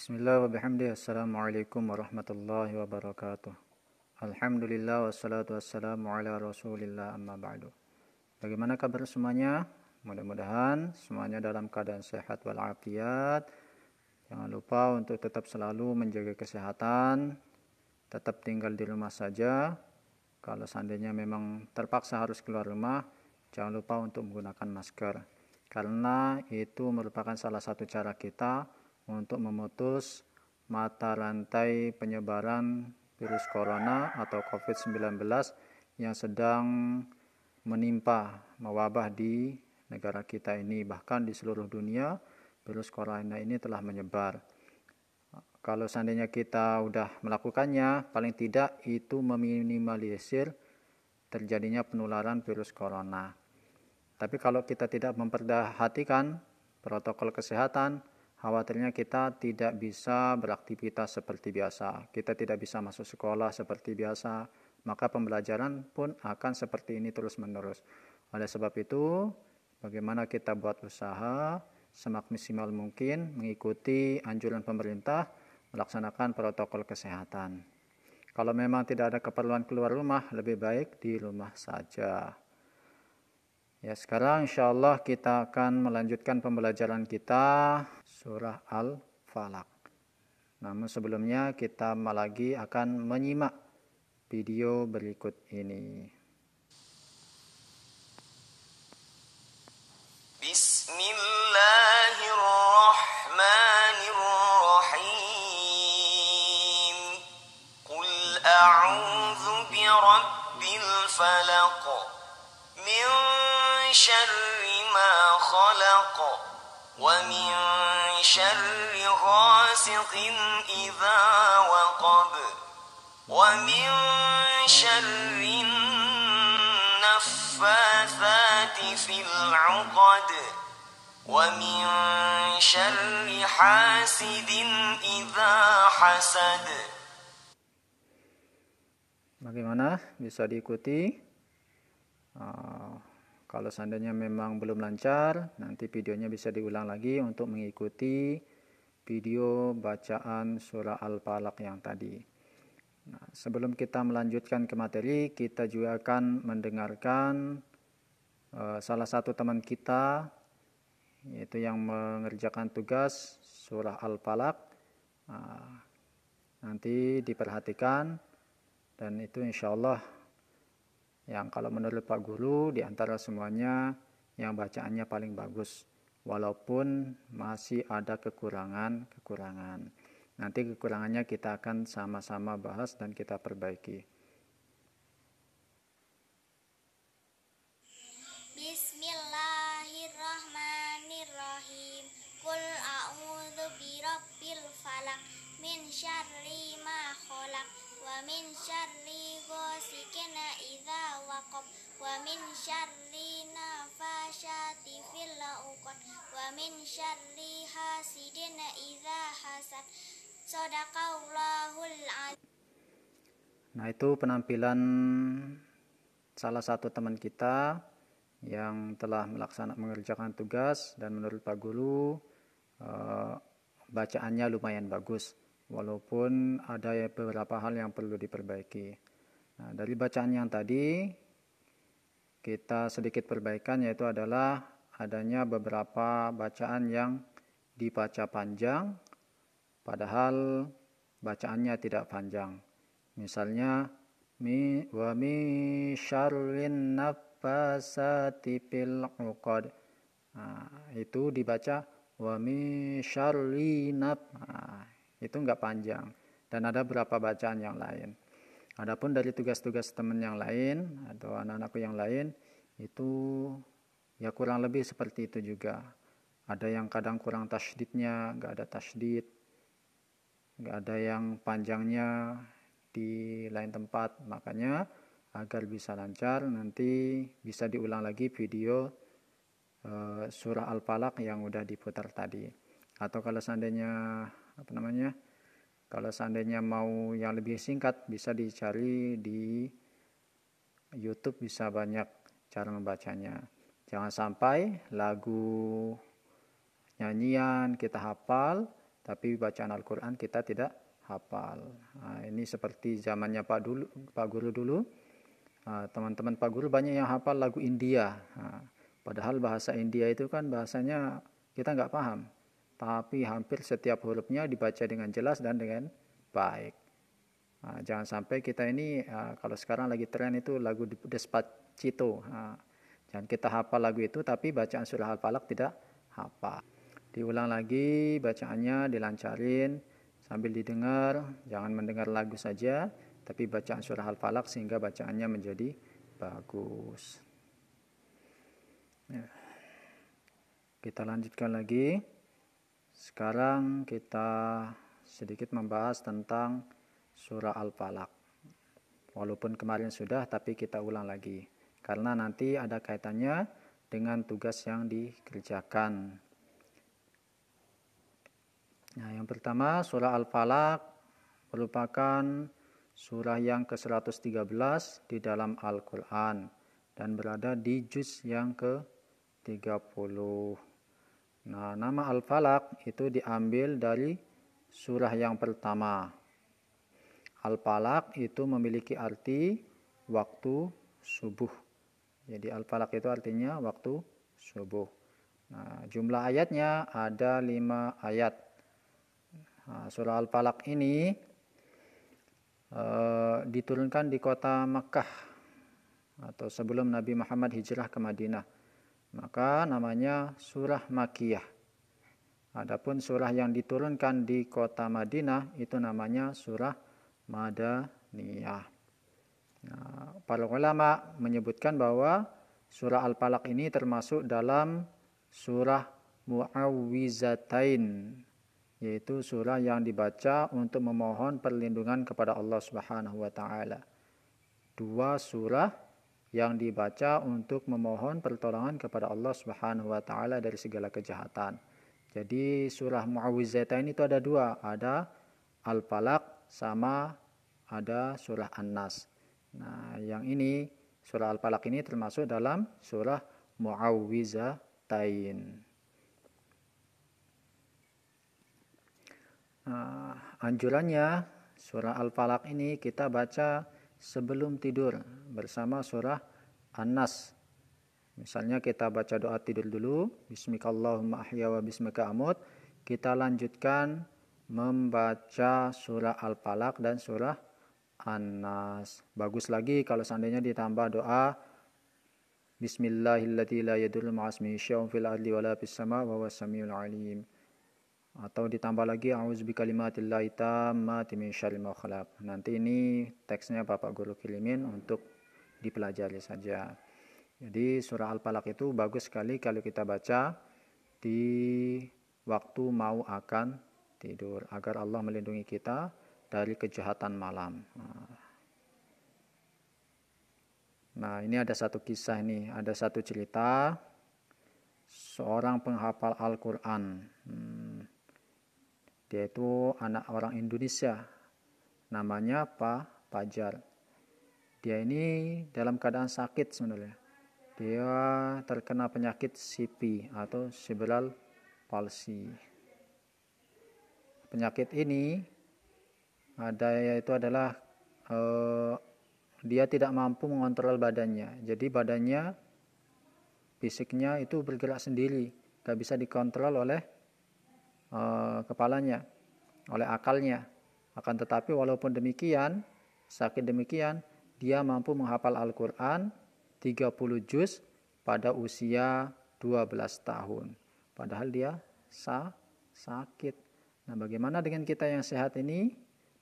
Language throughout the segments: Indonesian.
Bismillah wa bihamdih. Assalamualaikum warahmatullahi wabarakatuh. Alhamdulillah wassalatu wassalamu ala rasulillah amma ba'du. Bagaimana kabar semuanya? Mudah-mudahan semuanya dalam keadaan sehat walafiat. Jangan lupa untuk tetap selalu menjaga kesehatan. Tetap tinggal di rumah saja. Kalau seandainya memang terpaksa harus keluar rumah, jangan lupa untuk menggunakan masker. Karena itu merupakan salah satu cara kita untuk memutus mata rantai penyebaran virus corona atau COVID-19 yang sedang menimpa, mewabah di negara kita ini. Bahkan di seluruh dunia, virus corona ini telah menyebar. Kalau seandainya kita udah melakukannya, paling tidak itu meminimalisir terjadinya penularan virus corona. Tapi kalau kita tidak memperhatikan protokol kesehatan, khawatirnya kita tidak bisa beraktivitas seperti biasa. Kita tidak bisa masuk sekolah seperti biasa. Maka pembelajaran pun akan seperti ini terus-menerus. Oleh sebab itu, bagaimana kita buat usaha semaksimal mungkin mengikuti anjuran pemerintah melaksanakan protokol kesehatan. Kalau memang tidak ada keperluan keluar rumah, lebih baik di rumah saja. Ya, sekarang insyaallah kita akan melanjutkan pembelajaran kita surah Al-Falaq. Namun sebelumnya kita lagi akan menyimak video berikut ini. Bismillahirrahmanirrahim. Qul a'udzu birabbil falaq. Min syarri ma khalaq. ومن شر غاسق إذا وقب ومن شر النفاثات في العقد ومن شر حاسد إذا حسد. Bagaimana? Bisa diikuti? Kalau seandainya memang belum lancar, nanti videonya bisa diulang lagi untuk mengikuti video bacaan surah Al-Falaq yang tadi. Nah, sebelum kita melanjutkan ke materi, kita juga akan mendengarkan salah satu teman kita, yaitu yang mengerjakan tugas surah Al-Falaq. Nanti diperhatikan, dan itu insya Allah yang kalau menurut Pak Guru di antara semuanya yang bacaannya paling bagus, walaupun masih ada kekurangan. Nanti kekurangannya kita akan sama-sama bahas dan kita perbaiki. Bismillahirrahmanirrahim. Qul a'udzu birabbil falaq min syarri ma khalaq wa min syarri ghasikin idza waqab wa min syarri nafasyati fil 'uqad wa min syarri hasidin idza hasad. Shadaqallahul azim. Nah, itu penampilan salah satu teman kita yang telah mengerjakan tugas, dan menurut Pak Guru bacaannya lumayan bagus, walaupun ada beberapa hal yang perlu diperbaiki. Nah, dari bacaan yang tadi kita sedikit perbaikan, yaitu adalah adanya beberapa bacaan yang dibaca panjang padahal bacaannya tidak panjang. Misalnya wa mi syarrin nafasati fil 'uqad. Itu dibaca wa mi syarri itu enggak panjang, dan ada beberapa bacaan yang lain. Adapun dari tugas-tugas teman yang lain atau anak-anakku yang lain, itu ya kurang lebih seperti itu juga. Ada yang kadang kurang tasydidnya, enggak ada tasydid. Enggak ada yang panjangnya di lain tempat. Makanya agar bisa lancar, nanti bisa diulang lagi video surah Al-Falaq yang udah diputar tadi. Atau kalau seandainya kalau seandainya mau yang lebih singkat, bisa dicari di YouTube, bisa banyak cara membacanya. Jangan sampai lagu nyanyian kita hafal, tapi bacaan Al-Quran kita tidak hafal. Nah, ini seperti zamannya Pak Guru dulu. Teman-teman Pak Guru banyak yang hafal lagu India. Padahal bahasa India itu kan bahasanya kita nggak paham. Tapi hampir setiap hurufnya dibaca dengan jelas dan dengan baik. Jangan sampai kita ini, kalau sekarang lagi tren itu lagu Despacito. Jangan kita hafal lagu itu, tapi bacaan surah Al-Falaq tidak hafal. Diulang lagi bacaannya, dilancarin sambil didengar. Jangan mendengar lagu saja, tapi bacaan surah Al-Falaq sehingga bacaannya menjadi bagus. Ya. Kita lanjutkan lagi. Sekarang kita sedikit membahas tentang surah Al-Falaq. Walaupun kemarin sudah, tapi kita ulang lagi. Karena nanti ada kaitannya dengan tugas yang dikerjakan. Nah, yang pertama, surah Al-Falaq merupakan surah yang ke-113 di dalam Al-Quran dan berada di juz yang ke-30. Nah, nama Al-Falaq itu diambil dari surah yang pertama. Al-Falaq itu memiliki arti waktu subuh. Jadi Al-Falaq itu artinya waktu subuh. Nah, jumlah ayatnya ada 5 ayat. Nah, surah Al-Falaq ini diturunkan di kota Makkah atau sebelum Nabi Muhammad hijrah ke Madinah. Maka namanya surah Makkiyah. Adapun surah yang diturunkan di kota Madinah itu namanya surah Madaniyah. Nah, para ulama menyebutkan bahwa surah Al-Falaq ini termasuk dalam surah Mu'awwizatain, yaitu surah yang dibaca untuk memohon perlindungan kepada Allah Subhanahu wa taala. 2 surah yang dibaca untuk memohon pertolongan kepada Allah Subhanahu wa taala dari segala kejahatan. Jadi surah Mu'awwizatain itu ada 2, ada Al-Falaq sama ada surah An-Nas. Nah, yang ini surah Al-Falaq ini termasuk dalam surah Mu'awwizatain. Anjurannya surah Al-Falaq ini kita baca sebelum tidur bersama surah An-Nas. Misalnya kita baca doa tidur dulu, Bismikallahumma ahya wa bismika amut. Kita lanjutkan membaca surah Al-Falaq dan surah An-Nas. Bagus lagi kalau seandainya ditambah doa Bismillahilladzi la yadurru ma'asmihi syai'un fil ardi wala fis sama' wa huwas samiul alim. Atau ditambah lagi a'udzubikalimatillahi tammati min syarri ma khalaq. Nanti ini teksnya Bapak Guru kirimin untuk dipelajari saja. Jadi surah Al-Falaq itu bagus sekali kalau kita baca di waktu mau akan tidur agar Allah melindungi kita dari kejahatan malam. Nah, ini ada satu kisah nih, ada satu cerita seorang penghafal Al-Quran. Dia itu anak orang Indonesia, namanya Pak Fajar. Dia ini dalam keadaan sakit sebenarnya. Dia terkena penyakit CP atau cerebral palsy. Penyakit ini adalah dia tidak mampu mengontrol badannya. Jadi badannya, fisiknya itu bergerak sendiri, gak bisa dikontrol oleh kepalanya, oleh akalnya. Akan tetapi walaupun demikian, sakit demikian, dia mampu menghafal Al-Quran 30 juz pada usia 12 tahun. Padahal dia sakit. Nah, bagaimana dengan kita yang sehat ini?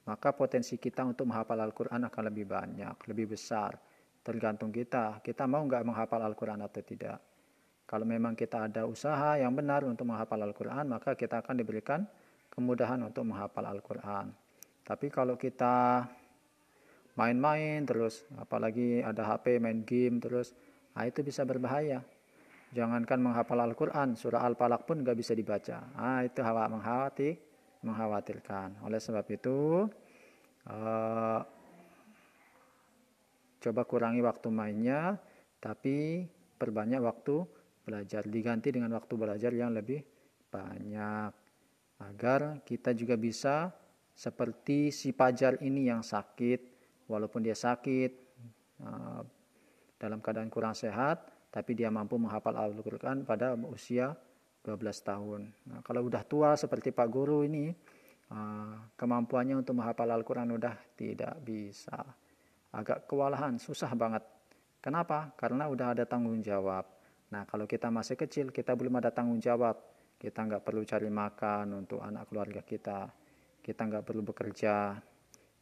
Maka potensi kita untuk menghafal Al-Quran akan lebih banyak, lebih besar. Tergantung kita mau nggak menghafal Al-Quran atau tidak. Kalau memang kita ada usaha yang benar untuk menghafal Al-Quran, maka kita akan diberikan kemudahan untuk menghafal Al-Quran. Tapi kalau kita main-main terus, apalagi ada HP, main game terus, itu bisa berbahaya. Jangankan menghafal Al-Quran, surah Al-Falaq pun nggak bisa dibaca. Itu mengkhawatirkan. Oleh sebab itu, coba kurangi waktu mainnya, tapi perbanyak waktu belajar, diganti dengan waktu belajar yang lebih banyak. agar kita juga bisa seperti si Fajar ini yang sakit, walaupun dia sakit dalam keadaan kurang sehat, tapi dia mampu menghafal Al-Quran pada usia 12 tahun. Nah, kalau udah tua seperti Pak Guru ini, kemampuannya untuk menghafal Al-Quran udah tidak bisa. Agak kewalahan, susah banget. Kenapa? Karena udah ada tanggung jawab. Nah, kalau kita masih kecil, kita belum ada tanggung jawab. Kita nggak perlu cari makan untuk anak keluarga kita. Kita nggak perlu bekerja.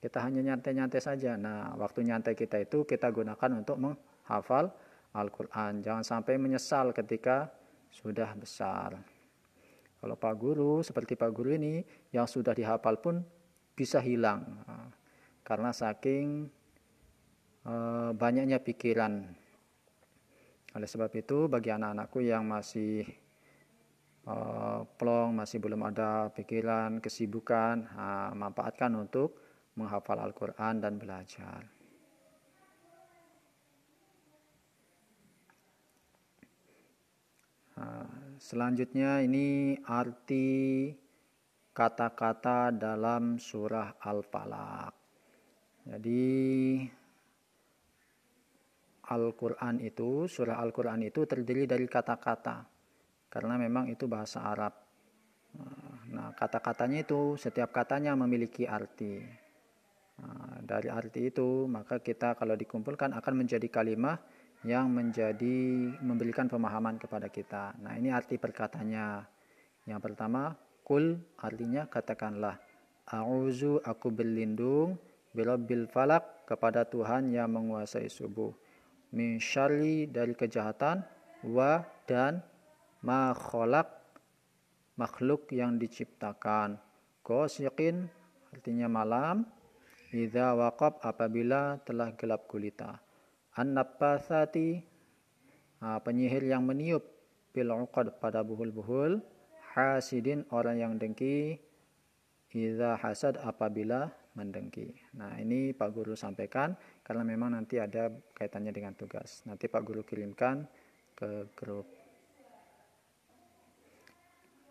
Kita hanya nyantai-nyantai saja. Nah, waktu nyantai kita itu kita gunakan untuk menghafal Al-Quran. Jangan sampai menyesal ketika sudah besar. Kalau Pak Guru, seperti Pak Guru ini, yang sudah dihafal pun bisa hilang. Karena saking banyaknya pikiran. Oleh sebab itu, bagi anak-anakku yang masih plong, masih belum ada pikiran, kesibukan, manfaatkan untuk menghafal Al-Quran dan belajar. Selanjutnya ini arti kata-kata dalam surah Al-Falaq. Jadi surah Al-Quran itu terdiri dari kata-kata. Karena memang itu bahasa Arab. Nah, kata-katanya itu setiap katanya memiliki arti. Dari arti itu maka kita kalau dikumpulkan akan menjadi kalimat yang memberikan pemahaman kepada kita. Nah, ini arti perkatanya. Yang pertama, kul artinya katakanlah. A'udzu, aku berlindung, birabbil falak, kepada Tuhan yang menguasai subuh. Min syarri, dari kejahatan, wa, dan ma khalaq, makhluk yang diciptakan. Ghasiqin artinya malam, idza waqab, apabila telah gelap gulita. An-naffatsati, penyihir yang meniup, bil uqad, pada buhul-buhul. Hasidin, orang yang dengki, idza hasad, apabila mendengki. Nah, ini Pak Guru sampaikan karena memang nanti ada kaitannya dengan tugas. Nanti Pak Guru kirimkan ke grup.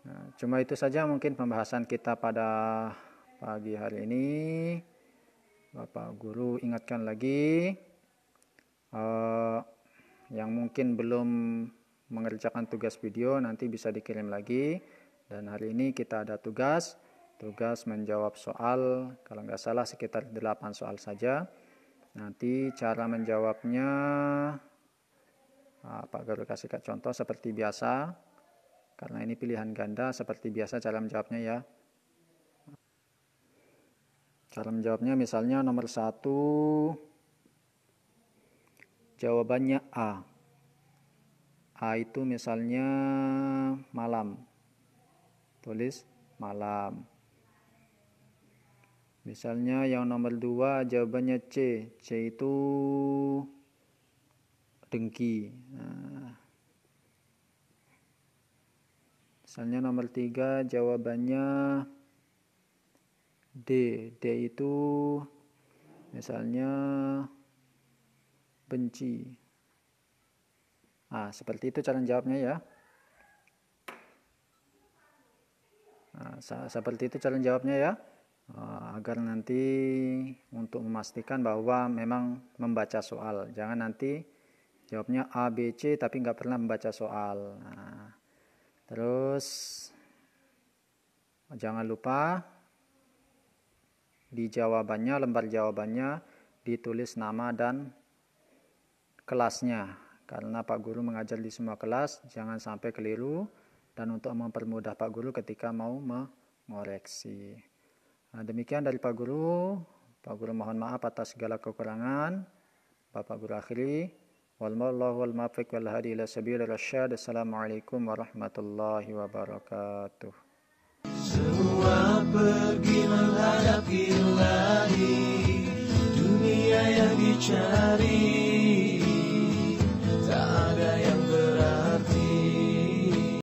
Nah, cuma itu saja mungkin pembahasan kita pada pagi hari ini. Bapak Guru ingatkan lagi yang mungkin belum mengerjakan tugas video nanti bisa dikirim lagi. Dan hari ini kita ada tugas menjawab soal, kalau nggak salah sekitar 8 soal saja. Nanti cara menjawabnya Pak Guru kasih contoh seperti biasa. Karena ini pilihan ganda, seperti biasa cara menjawabnya ya. Cara menjawabnya misalnya nomor 1, jawabannya A. A itu misalnya malam. Tulis malam. Misalnya yang nomor 2 jawabannya C. C itu dengki. Nah, misalnya nomor 3 jawabannya D. D itu misalnya benci. Seperti itu cara jawabnya ya. Seperti itu cara jawabnya ya. Agar nanti untuk memastikan bahwa memang membaca soal. Jangan nanti jawabnya A, B, C tapi nggak pernah membaca soal. Terus jangan lupa di jawabannya, lembar jawabannya ditulis nama dan kelasnya. Karena Pak Guru mengajar di semua kelas, jangan sampai keliru. Dan untuk mempermudah Pak Guru ketika mau mengoreksi. Demikian dari Pak Guru. Pak Guru mohon maaf atas segala kekurangan. Bapak Guru akhiri. Wallahu wal muwaffiq wal hadi ila sabilir rasyad. Assalamualaikum warahmatullahi wabarakatuh. Semua pergi menghadapi Ilahi, dunia yang dicari